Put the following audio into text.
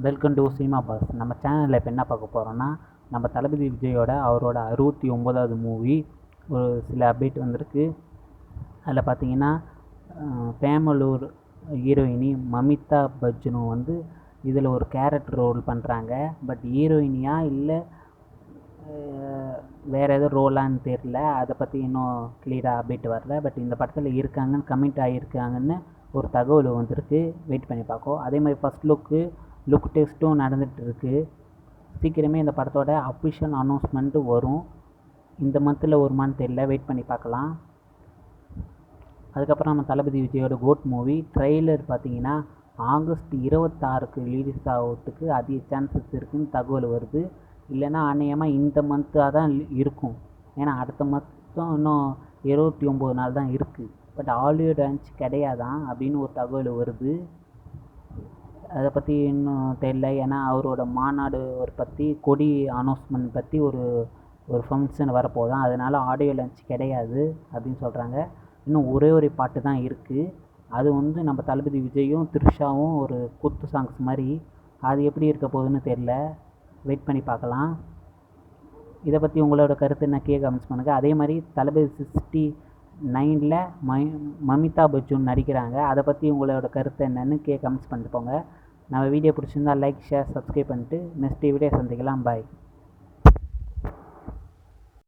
Welcome to cinema pass. நம்ம சேனலில் இப்போ என்ன பார்க்க போகிறோன்னா, நம்ம தளபதி விஜயோட அவரோட 69வது மூவி ஒரு சில அப்டேட் வந்திருக்கு. அதில் பார்த்தீங்கன்னா பேமலூர் ஹீரோயினி மமிதா பச்சனு வந்து இதில் ஒரு கேரக்டர் ரோல் பண்ணுறாங்க. பட் ஹீரோயினியா இல்லை வேறு எதுவும் ரோலான்னு தெரில. அதை பற்றி இன்னும் கிளியராக அப்டேட் வரல. பட் இந்த படத்தில் இருக்காங்கன்னு கமெண்ட் ஆகியிருக்காங்கன்னு ஒரு தகவல் வந்திருக்கு. வெயிட் பண்ணி பார்ப்போம். அதே மாதிரி ஃபஸ்ட் லுக் டெஸ்ட்டும் நடந்துகிட்ருக்கு. சீக்கிரமே இந்த படத்தோட அஃபிஷியல் அனௌன்ஸ்மெண்ட்டு வரும். இந்த மந்தில் வருமானு தெரியல, வெயிட் பண்ணி பார்க்கலாம். அதுக்கப்புறம் நம்ம தளபதி விஜயோட கோட் மூவி ட்ரெய்லர் பார்த்தீங்கன்னா ஆகஸ்ட் 26க்கு ரிலீஸ் ஆகிறதுக்கு அதிக சான்சஸ் இருக்குதுன்னு தகவல் வருது. இல்லைன்னா அநேகமாக இந்த மந்த்தாக தான் இருக்கும். ஏன்னா அடுத்த மந்த்தும் இன்னும் 29 நாள் தான் இருக்குது. பட் ஹாலிவுட் லான்ச் கிடையாதான் அப்படின்னு ஒரு தகவல் வருது. அதை பற்றி இன்னும் தெரியல. ஏன்னா அவரோட மாநாடு ஒரு பற்றி கொடி அனௌன்ஸ்மெண்ட் பற்றி ஒரு ஃபங்க்ஷன் வரப்போதான். அதனால் ஆடியோ லான்ச் கிடையாது அப்படின்னு சொல்கிறாங்க. இன்னும் ஒரே ஒரு பாட்டு தான் இருக்குது. அது வந்து நம்ம தளபதி விஜயும் த்ரிஷாவும் ஒரு குத்து சாங்ஸ் மாதிரி. அது எப்படி இருக்க போகுதுன்னு தெரில, வெயிட் பண்ணி பார்க்கலாம். இதை பற்றி உங்களோட கருத்து என்ன கமெண்ட்ஸ் பண்ணுங்கள். அதே மாதிரி தளபதி 69ல் மமிதா பச்சன் நடிக்கிறாங்க. அதை பற்றி உங்களோட கருத்து என்னன்னு கமெண்ட்ஸ் பண்ணிட்டு போங்க. நம்ம வீடியோ பிடிச்சிருந்தால் லைக், ஷேர், சப்ஸ்கிரைப் பண்ணிட்டு நெக்ஸ்ட் வீடியோ சந்திக்கலாம். பாய்.